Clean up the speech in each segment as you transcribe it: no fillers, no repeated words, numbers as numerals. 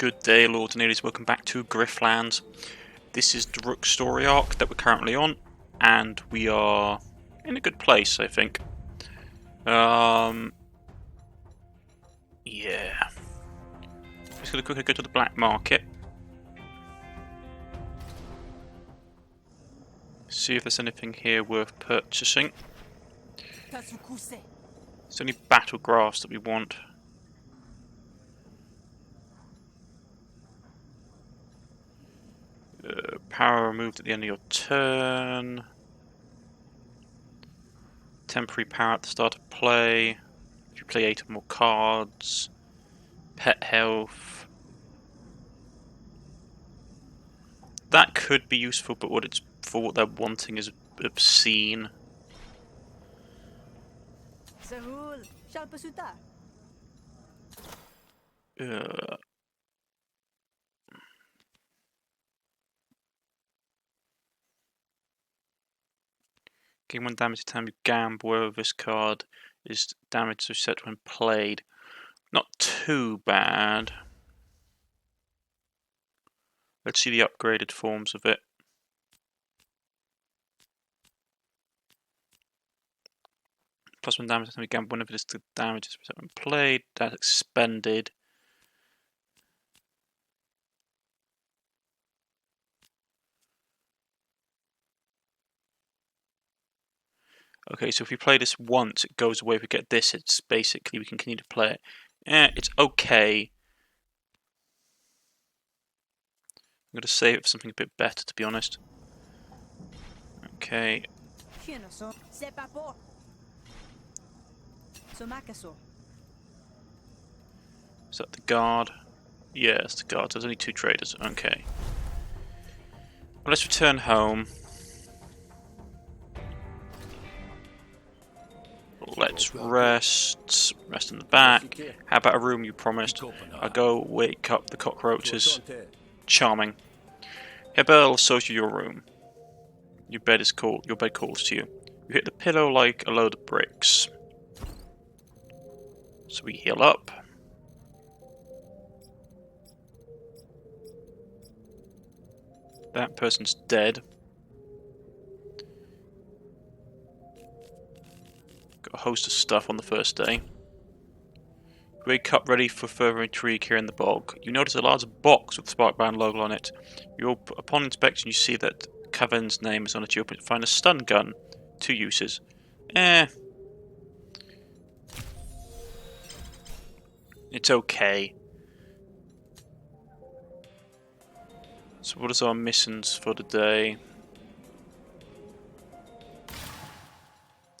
Good day, Lords and Ladies. Welcome back to Griftlands. This is the Rook story arc that we're currently on, and we are in a good place, I think. Yeah. Just gonna quickly go to the black market. See if there's anything here worth purchasing. It's only battle grass that we want. Power removed at the end of your turn. Temporary power at the start of play. If you play 8 or more cards. Pet health. That could be useful, but what they're wanting is obscene. Gain 1 damage every time you gamble, wherever this card is damaged or set when played. Not too bad. Let's see the upgraded forms of it. Plus 1 damage every time you gamble, whenever the damage is set when played. That's expended. Okay, so if we play this once, it goes away. If we get this, it's basically we can continue to play it. It's okay. I'm going to save it for something a bit better, to be honest. Okay. Is that the guard? Yeah, it's the guard. There's only 2 traders. Okay. Well, let's return home. Let's rest. Rest in the back. How about a room you promised? I'll go wake up the cockroaches. Charming. Hebel shows you your room. Your bed calls to you. You hit the pillow like a load of bricks. So we heal up. That person's dead. Got a host of stuff on the first day. Wake up ready for further intrigue here in the bog. You notice a large box with the Sparkbound logo on it. Upon inspection, you see that Caven's name is on it. You open it, find a stun gun. 2 uses. It's okay. So what is our missions for the day?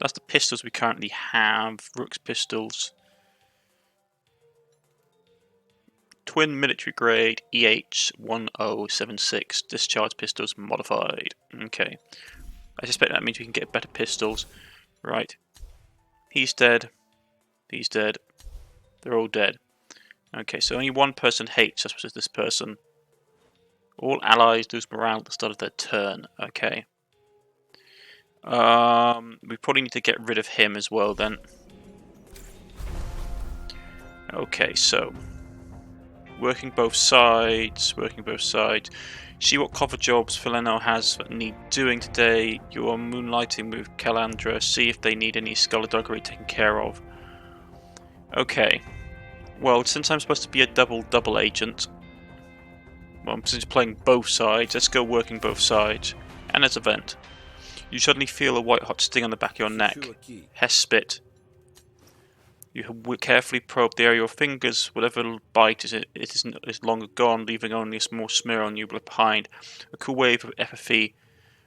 That's the pistols we currently have. Rook's pistols. Twin military grade EH-1076 discharge pistols modified. Okay. I suspect that means we can get better pistols. Right. He's dead. He's dead. They're all dead. Okay, so only 1 person hates us, which is this person. All allies lose morale at the start of their turn. Okay. We probably need to get rid of him as well then. Okay, so working both sides. See what cover jobs Phileno has that need doing today. You are moonlighting with Calandra. See if they need any skullduggery taken care of. Okay. Well, since I'm supposed to be a double agent, well, since playing both sides, let's go working both sides. And as a vent. You suddenly feel a white hot sting on the back of your neck. Hespit. You carefully probe the area of your fingers. Whatever bite is longer gone, leaving only a small smear on you behind. A cool wave of epithy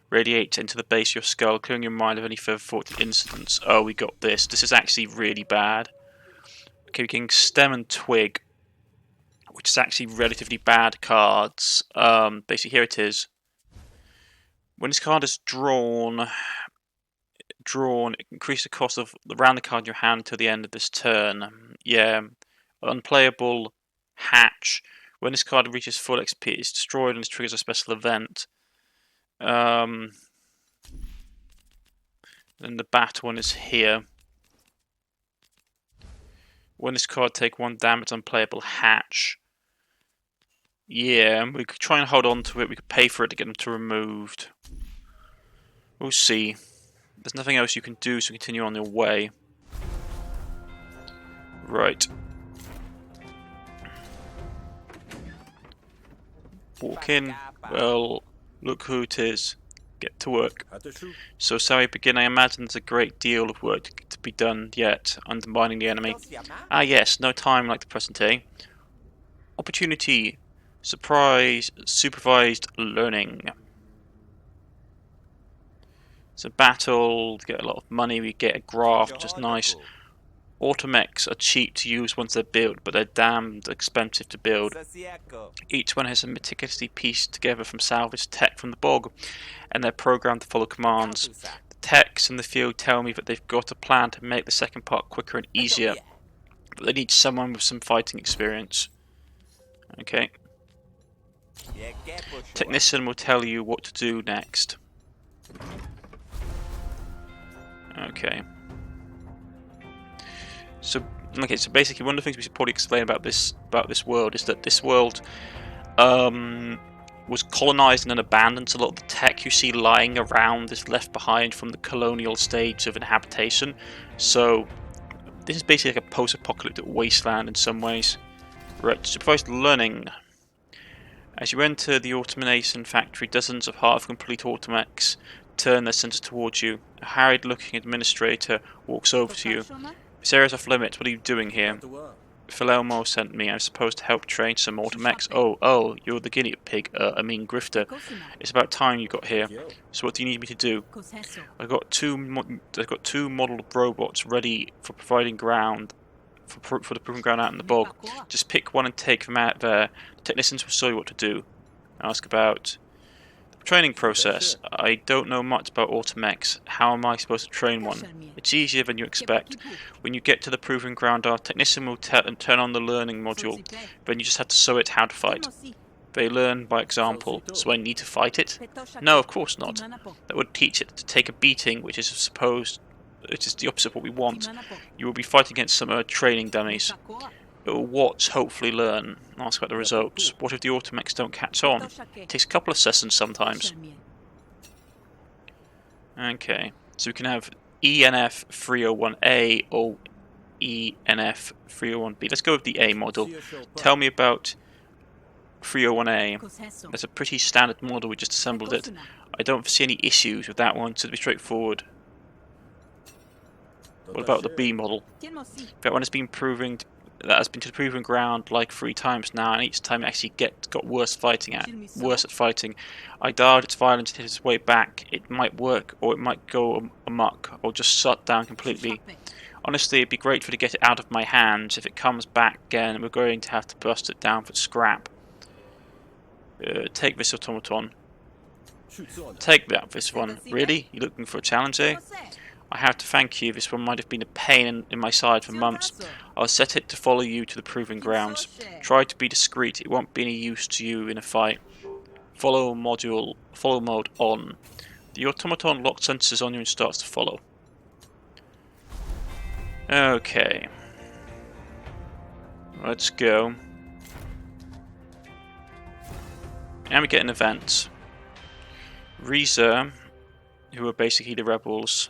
radiates into the base of your skull, clearing your mind of any further thought incidents. Oh, we got this. This is actually really bad. Okay, we can stem and twig, which is actually relatively bad cards. Basically, here it is. When this card is drawn, increase the cost of around the card in your hand to the end of this turn. Yeah, unplayable hatch. When this card reaches full XP, it's destroyed and it triggers a special event. Then the bat one is here. When this card takes 1 damage, unplayable hatch. Yeah, and we could try and hold on to it. We could pay for it to get them to removed. We'll see. There's nothing else you can do, so continue on your way. Right. Walk in. Well, look who it is. Get to work. So, shall we begin? I imagine there's a great deal of work to be done yet, undermining the enemy. Ah yes, no time like the present day. Opportunity. Surprise. Supervised learning. It's a battle, get a lot of money, we get a graph, which is nice. Automechs are cheap to use once they're built, but they're damned expensive to build. Each one has a meticulously pieced together from salvaged tech from the bog, and they're programmed to follow commands. The techs in the field tell me that they've got a plan to make the second part quicker and easier, but they need someone with some fighting experience. Okay. Technician will tell you what to do next. Okay. So basically one of the things we should probably explain about this world is that this world was colonized and then abandoned. So a lot of the tech you see lying around is left behind from the colonial stage of inhabitation. So this is basically like a post-apocalyptic wasteland in some ways. Right, supervised learning. As you enter the automation factory, dozens of half-complete automechs turn their sensors towards you. A harried-looking administrator walks over to you. This area's off limits. What are you doing here? Philemon sent me. I'm supposed to help train some automechs. Oh, you're the guinea pig. I mean grifter. It's about time you got here. So what do you need me to do? I've got two model robots ready for providing ground for the proving ground out in the bog. Just pick one and take them out there. The technicians will show you what to do. Ask about the training process. I don't know much about automechs. How am I supposed to train one? It's easier than you expect. When you get to the proving ground, our technician will turn on the learning module. Then you just have to show it how to fight. They learn by example. So I need to fight it? No, of course not. That would teach it to take a beating, which is the opposite of what we want. You will be fighting against some training dummies. It will watch, hopefully learn. Ask about the results. What if the automechs don't catch on? It takes a couple of sessions sometimes. Okay, so we can have ENF 301A or ENF 301B. Let's go with the A model. Tell me about 301A. That's a pretty standard model, we just assembled it. I don't see any issues with that one, so it'll be straightforward. What about the B model? That one has been to the proving ground like 3 times now, and each time it actually got worse at fighting. I doubt its violence hit its way back. It might work, or it might go amok, or just shut down completely. Honestly, it'd be great for it to get it out of my hands. If it comes back again, we're going to have to bust it down for scrap. Take this automaton. Take this one. Really? You looking for a challenge, eh? I have to thank you. This one might have been a pain in my side for months. I'll set it to follow you to the proving grounds. Try to be discreet. It won't be any use to you in a fight. Follow mode on. The automaton locks sensors on you and starts to follow. Okay. Let's go. And we get an event. Reza, who are basically the rebels,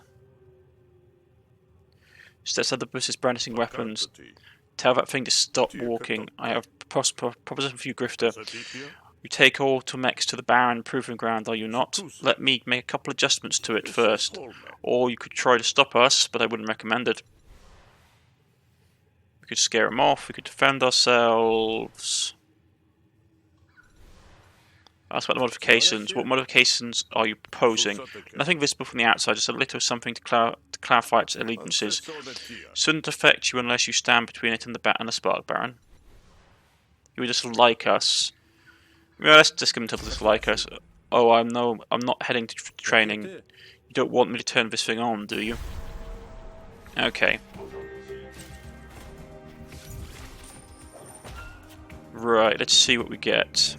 steps out the buses brandishing weapons. Tell that thing to stop walking. I have a proposition for you, Grifter. You take automechs to the barren proving ground, are you not? Let me make a couple adjustments to it first. Or you could try to stop us, but I wouldn't recommend it. We could scare them off, we could defend ourselves. Ask about the modifications. What modifications are you proposing? Nothing visible from the outside, just a little something to clarify its allegiances. Shouldn't affect you unless you stand between it and the Spark Baron. You would just like us. Well, let's just give them to dislike us. Oh, I'm not heading to training. You don't want me to turn this thing on, do you? Okay. Right, let's see what we get.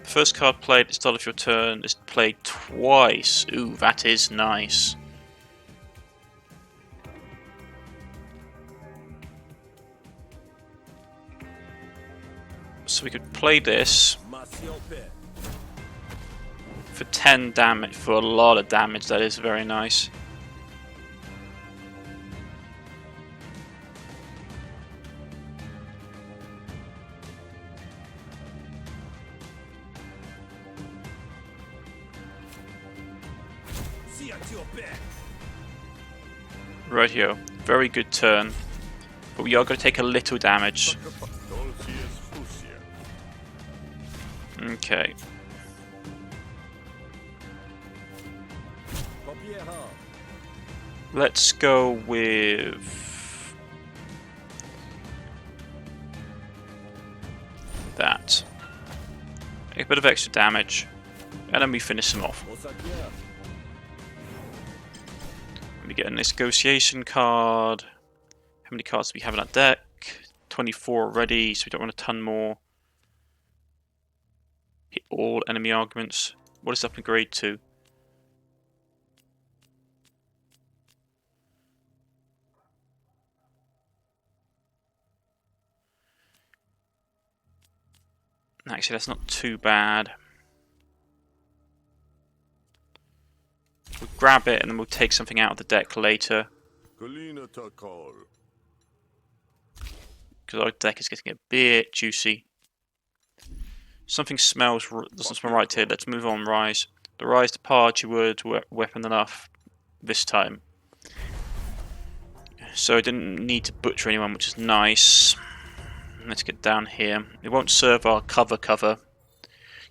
First card played at the start of your turn is played twice. Ooh, that is nice. So we could play this for 10 damage, for a lot of damage. That is very nice. Rightio, very good turn, but we are going to take a little damage. Okay. Let's go with that. A bit of extra damage, and then we finish him off. We get a negotiation card. How many cards do we have in our deck? 24 already, so we don't want a ton more. Hit all enemy arguments. What is up in grade 2? Actually, that's not too bad. We'll grab it and then we'll take something out of the deck later. Because our deck is getting a bit juicy. Something doesn't smell right here. Let's move on, Rise. The Rise departure word weapon enough this time. So I didn't need to butcher anyone, which is nice. Let's get down here. It won't serve our cover.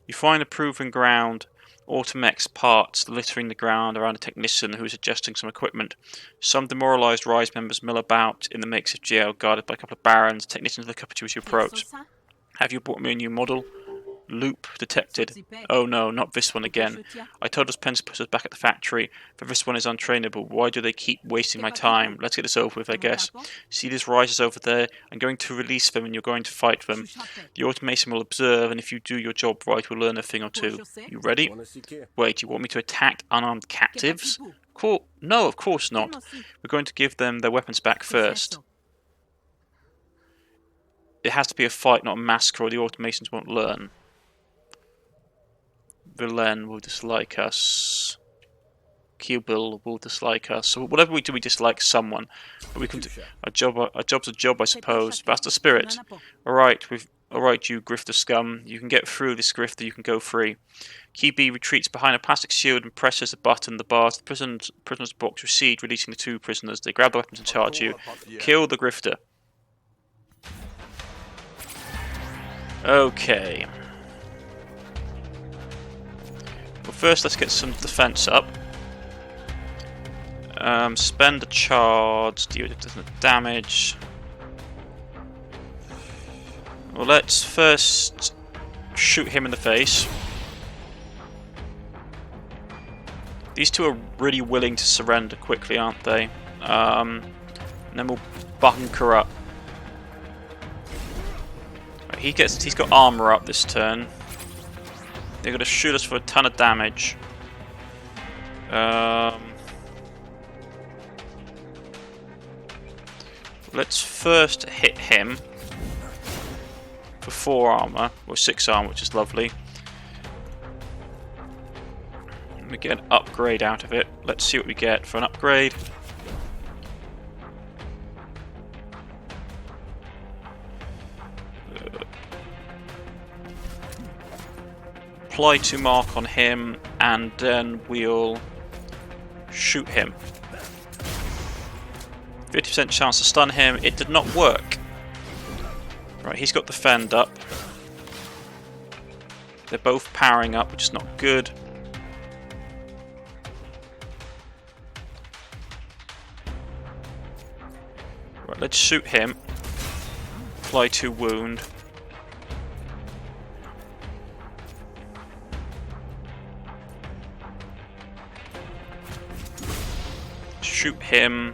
You find a proving ground, Automex parts littering the ground around a technician who is adjusting some equipment. Some demoralized Rise members mill about in the makeshift jail, guarded by a couple of barons. Technicians look up at you as you approach. Have you brought me a new model? Loop detected. Oh no, not this one again. I told us Pence put us back at the factory, but this one is untrainable. Why do they keep wasting my time? Let's get this over with, I guess. See these risers over there? I'm going to release them and you're going to fight them. The automation will observe, and if you do your job right, we'll learn a thing or two. You ready? Wait, you want me to attack unarmed captives? Cool. No, of course not. We're going to give them their weapons back first. It has to be a fight, not a massacre, or the automations won't learn. Villain will dislike us. Kill will dislike us. So whatever we do, we dislike someone. But we can do our job's a job, I suppose. That's the spirit. Alright, you grifter scum. You can get through this grifter, you can go free. Key B retreats behind a plastic shield and presses a button. The bars to the prisoner's box recede, releasing the 2 prisoners. They grab the weapons and charge you. Kill the grifter. Okay. Well, first let's get some defense up. Spend a charge, deal with damage. Well, let's first shoot him in the face. These two are really willing to surrender quickly, aren't they? And then we'll bunker up. Right, he's got armor up this turn. They're going to shoot us for a ton of damage. Let's first hit him for 4 armor, or 6 armor, which is lovely. We get an upgrade out of it. Let's see what we get for an upgrade. Apply to mark on him, and then we'll shoot him. 50% chance to stun him. It did not work. Right, he's got the fend up. They're both powering up, which is not good. Right, let's shoot him. Apply to wound. Shoot him.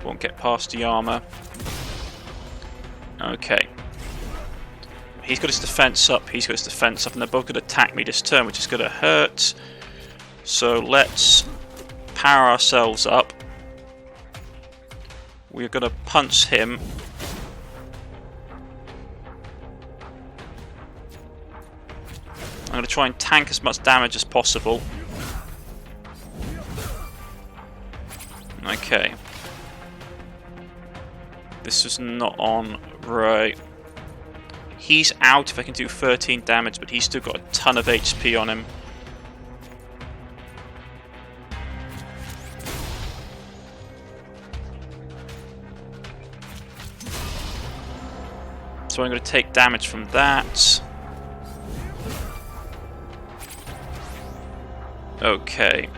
Won't get past the armor. Okay. He's got his defense up, he's got his defense up, and they're both going to attack me this turn, which is going to hurt. So let's power ourselves up. We're going to punch him try and tank as much damage as possible. Okay. This is not on. Right. He's out if I can do 13 damage, but he's still got a ton of HP on him. So I'm going to take damage from that. Okay.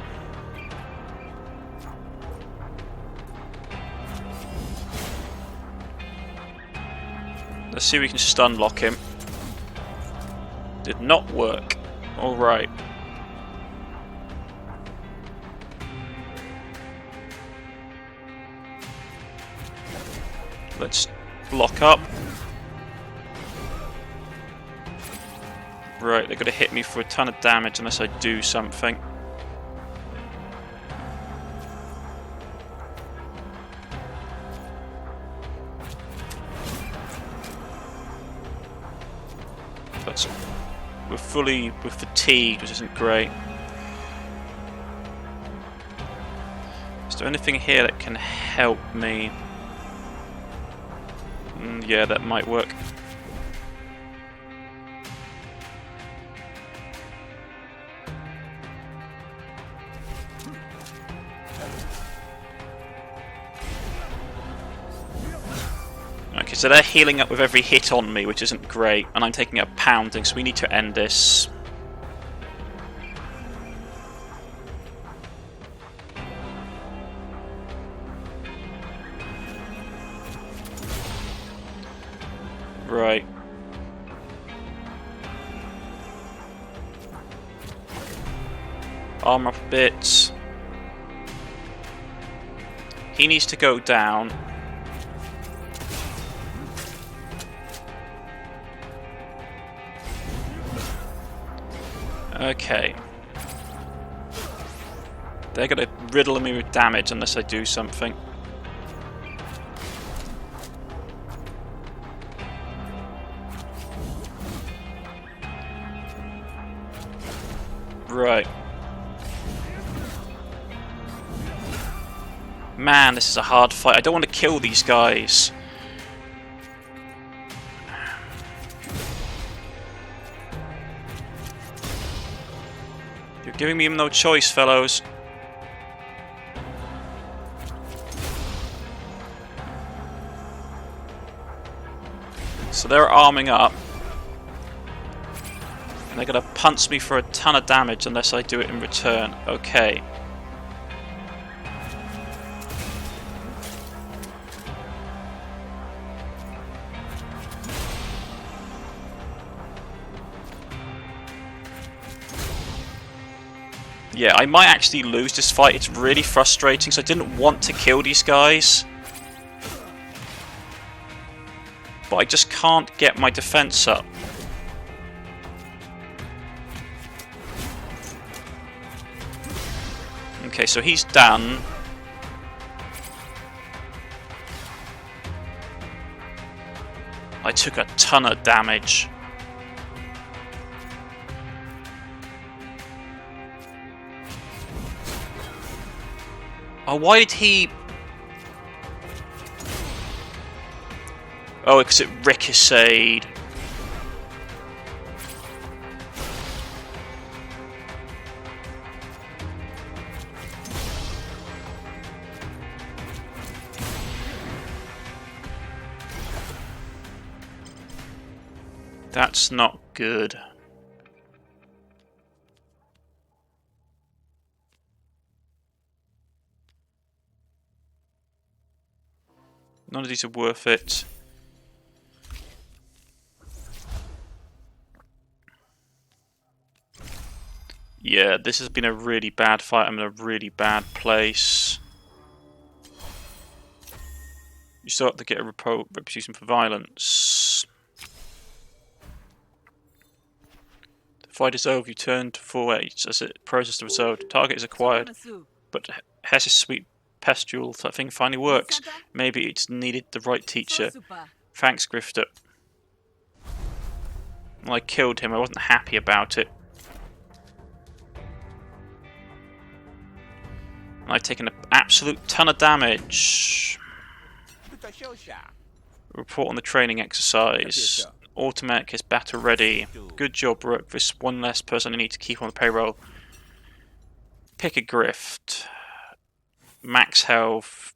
Let's see if we can stun lock him. Did not work. Alright. Let's block up. Right, they're going to hit me for a ton of damage unless I do something. We're fatigued, which isn't great. Is there anything here that can help me? Yeah, that might work. Okay, so they're healing up with every hit on me, which isn't great, and I'm taking a pounding, so we need to end this. Right. Armor up a bit. He needs to go down. Okay. They're gonna riddle me with damage unless I do something. Right. Man, this is a hard fight. I don't want to kill these guys. You're giving me no choice, fellows. So they're arming up. And they're going to punch me for a ton of damage unless I do it in return. Okay. Yeah, I might actually lose this fight. It's really frustrating, so I didn't want to kill these guys. But I just can't get my defense up. Okay, so he's done. I took a ton of damage. Oh, why did he... Oh, because it ricocheted. That's not good. None of these are worth it. Yeah, this has been a really bad fight. I'm in a really bad place. You start to get a reputation for violence. The fight is over. You turn to 4H as it processes the result. Target is acquired, but Hess's sweet pestule thing finally works. Maybe it's needed the right teacher. Thanks, Grifter. Well, I killed him. I wasn't happy about it. I've taken an absolute ton of damage. Report on the training exercise. Automatic is battle ready. Good job, Rook. There's one less person I need to keep on the payroll. Pick a grift. Max health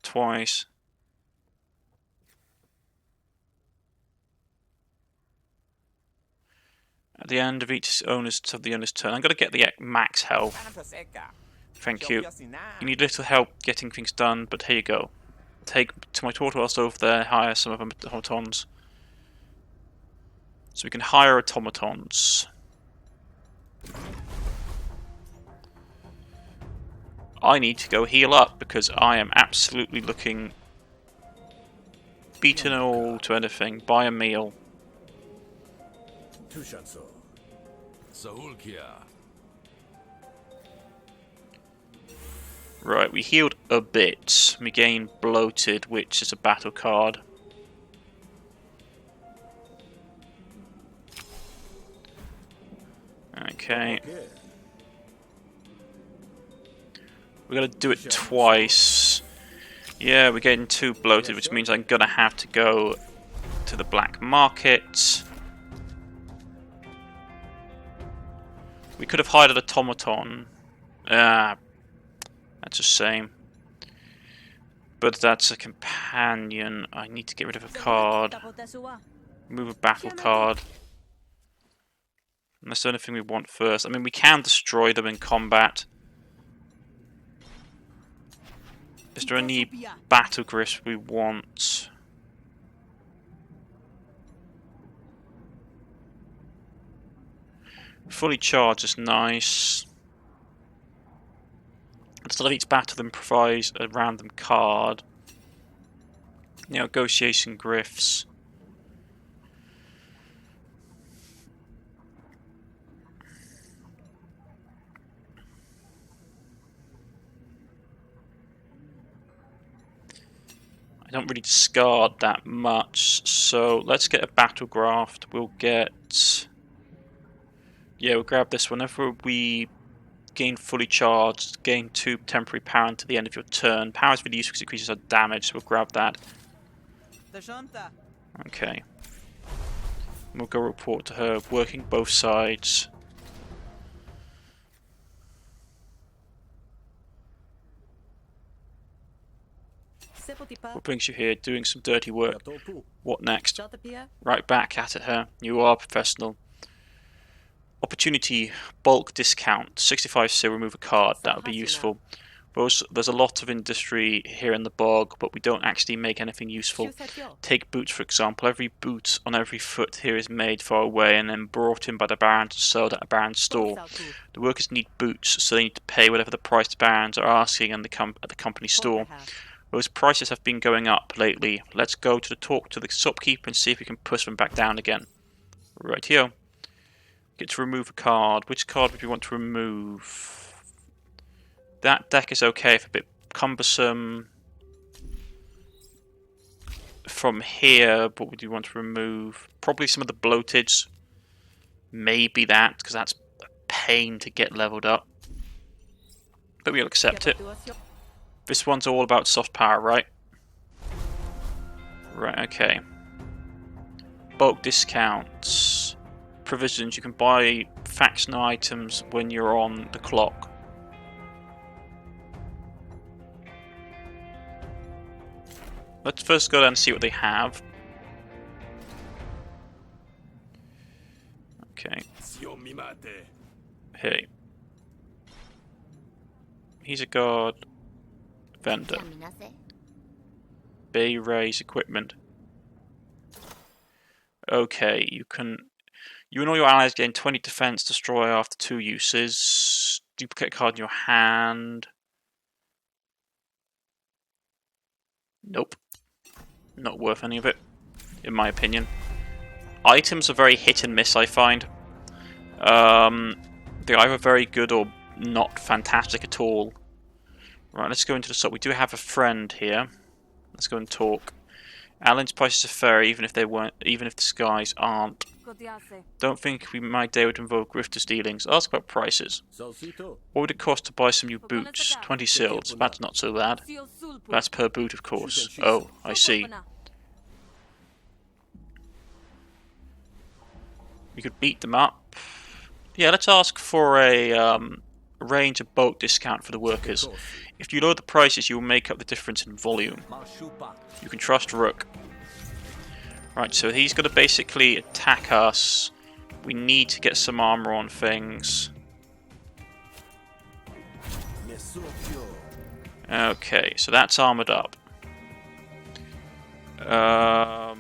twice. At the end of each owner's turn, I'm going to get the max health. Thank you. You need little help getting things done, but here you go. Take to my tortoise over there, hire some of them automatons. So we can hire automatons. I need to go heal up because I am absolutely looking beaten all to anything. Buy a meal. Right, we healed a bit. We gained bloated, which is a battle card. Okay. We're gonna do it twice. Yeah, we're getting 2 bloated, which means I'm gonna have to go to the black market. We could have hired an automaton. That's a shame. But that's a companion. I need to get rid of a card. Move a battle card. And that's the only thing we want first. I mean, we can destroy them in combat. Is there any battle grips we want? Fully charged is nice. Instead of each battle, then provides a random card. Negotiation grifts. I don't really discard that much, so let's get a battle graft. We'll get... Yeah, we'll grab this. Whenever we gain fully charged, gain 2 temporary power until the end of your turn. Power is really useful because it increases our damage, so we'll grab that. Okay. We'll go report to her, working both sides. What brings you here? Doing some dirty work. What next? Right back at it, her. You are a professional. Opportunity bulk discount. 65 so remove a card. That would be useful. There's a lot of industry here in the bog, but we don't actually make anything useful. Take boots, for example. Every boot on every foot here is made far away and then brought in by the barons and sold at a baron's store. The workers need boots, so they need to pay whatever the price the barons are asking at the company store. Those prices have been going up lately. Let's go to talk to the shopkeeper and see if we can push them back down again. Right here. Get to remove a card. Which card would you want to remove? That deck is okay if a bit cumbersome. From here, what would you want to remove? Probably some of the bloatage. Maybe that, because that's a pain to get leveled up. But we'll accept it. This one's all about soft power, right? Right, okay. Bulk discounts. Provisions. You can buy factional items when you're on the clock. Let's first go down and see what they have. Okay. Hey. He's a guard. Vendor. Bay raise equipment. Okay, you and all your allies gain 20 defense, destroy after 2 uses. Duplicate card in your hand. Nope. Not worth any of it, in my opinion. Items are very hit and miss, I find. They're either very good or not fantastic at all. Right, let's go into the shop. We do have a friend here. Let's go and talk. Alan's prices are fair, even if they weren't. Even if the skies aren't. Don't think my day would involve grifters dealings. Ask about prices. What would it cost to buy some new boots? 20 sills. That's not so bad. That's per boot, of course. Oh, I see. We could beat them up. Yeah, let's ask for a range of bulk discount for the workers. If you lower the prices, you will make up the difference in volume. You can trust Rook. Right, so he's going to basically attack us. We need to get some armor on things. Okay, so that's armored up. We're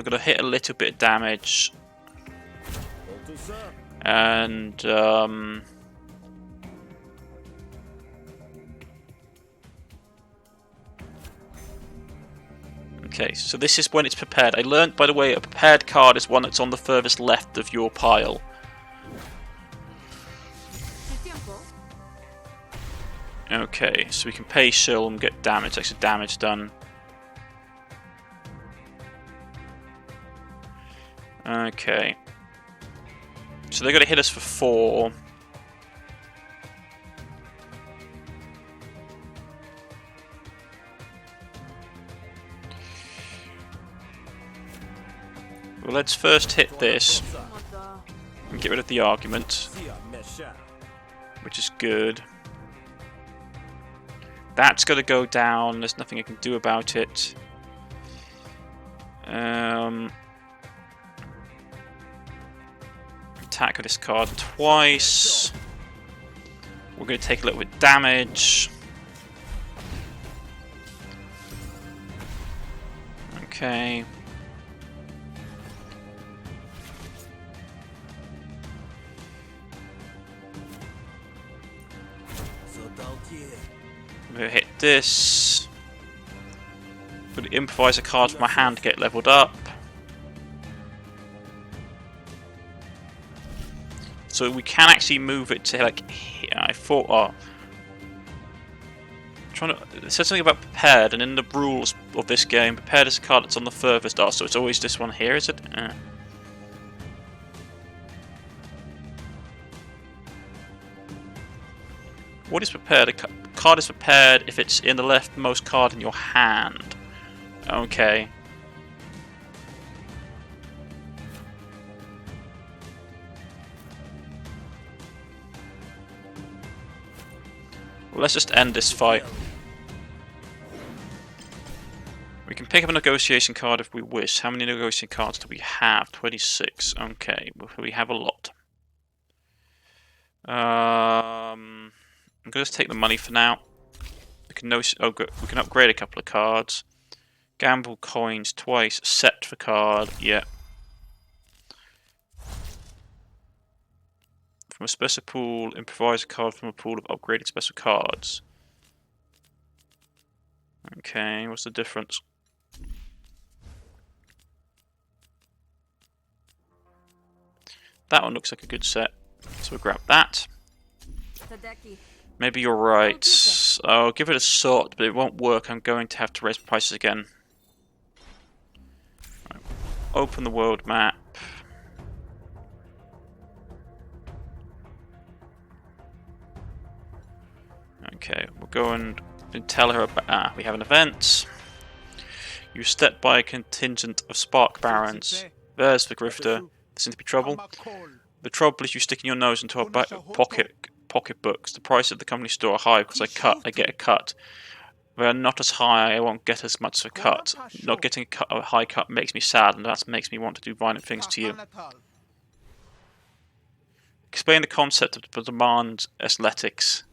going to hit a little bit of damage. And okay, so this is when it's prepared. I learned, by the way, a prepared card is one that's on the furthest left of your pile. Okay, so we can pay Shill and get damage, extra damage done. Okay. So they're going to hit us for 4. Well, let's first hit this and get rid of the argument, which is good. That's going to go down. There's nothing I can do about it. Attack with this card twice. We're going to take a little bit of damage. Okay. I'm going to hit this. I'm going to improvise a card from my hand to get leveled up. So we can actually move it to like here. I thought, oh, it says something about prepared, and in the rules of this game, prepared is a card that's on the furthest. So it's always this one here, is it? What is prepared? A card is prepared if it's in the leftmost card in your hand. Okay. Well, let's just end this fight. We can pick up a negotiation card if we wish. How many negotiation cards do we have? 26. Okay, we have a lot. I'm going to just take the money for now. We can we can upgrade a couple of cards. Gamble coins twice. Set for card. Yeah. From a special pool, improvise a card from a pool of upgraded special cards. Okay, what's the difference? That one looks like a good set, so we'll grab that. Maybe you're right. I'll give it a sort, but it won't work. I'm going to have to raise prices again. Right. Open the world map. Okay, we'll go and tell her about. We have an event. You step by a contingent of spark barons. There's the grifter. There seems to be trouble. The trouble is you sticking your nose into our pocketbooks. The prices at the company store are high because I get a cut. They're not as high, I won't get as much of a cut. Not getting a high cut makes me sad, and that makes me want to do violent things to you. Explain the concept of the demand athletics.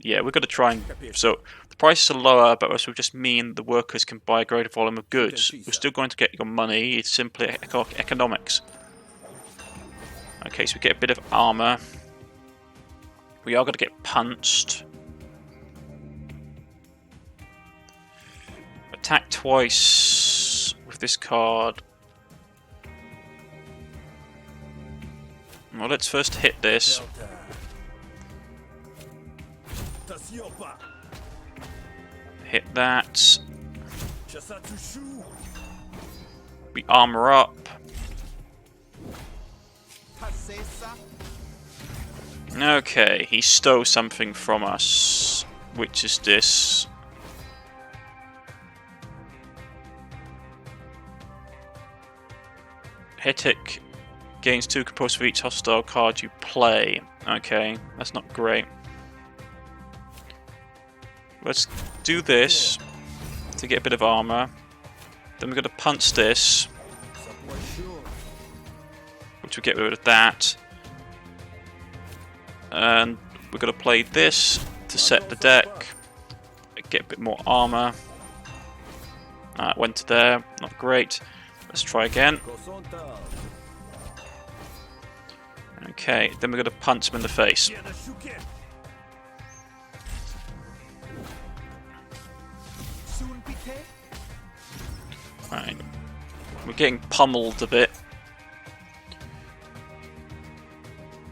Yeah, we're going to try and... So, the prices are lower, but this will just mean the workers can buy a greater volume of goods. We're still going to get your money, it's simply economics. Okay, so we get a bit of armor. We are going to get punched. Attack twice with this card. Well, let's first hit this. Hit that. We armor up. Okay, he stole something from us. Which is this? Hitic gains 2 composed for each hostile card you play. Okay, that's not great. Let's do this to get a bit of armor. Then we're going to punch this, which will get rid of that. And we're going to play this to set the deck, get a bit more armor. Went to there, not great. Let's try again. Okay, then we're going to punch him in the face. Right. We're getting pummeled a bit.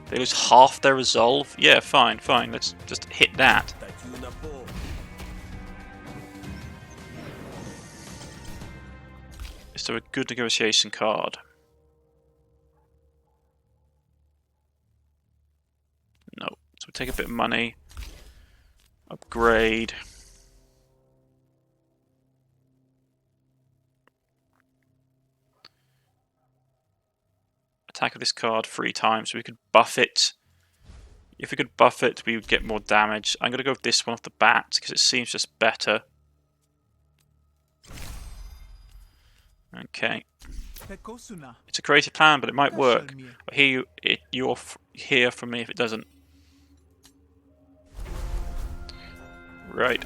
They lose half their resolve? Yeah, fine, fine. Let's just hit that. Is there a good negotiation card? No. So we take a bit of money. Upgrade. Attack of this card 3 times, so we could buff it. If we could buff it, we would get more damage. I'm going to go with this one off the bat, because it seems just better. Okay. It's a crazy plan, but it might work. You're here for me if it doesn't. Right.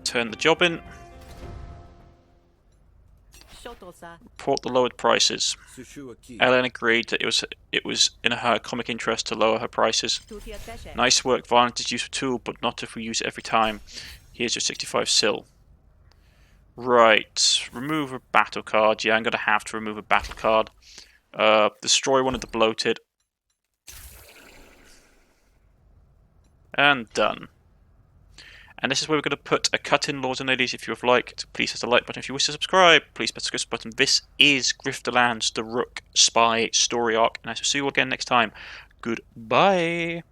Turn the job in. Report the lowered prices. Ellen agreed that it was in her comic interest to lower her prices. Nice work, violence is a useful tool, but not if we use it every time. Here's your 65 sil. Right, remove a battle card. Yeah, I'm going to have to remove a battle card. Destroy one of the bloated. And done. And this is where we're going to put a cut in, lords and ladies. If you have liked, please hit the like button. If you wish to subscribe, please press the subscribe button. This is Griftlands, the Rook Spy story arc. And I shall see you again next time. Goodbye.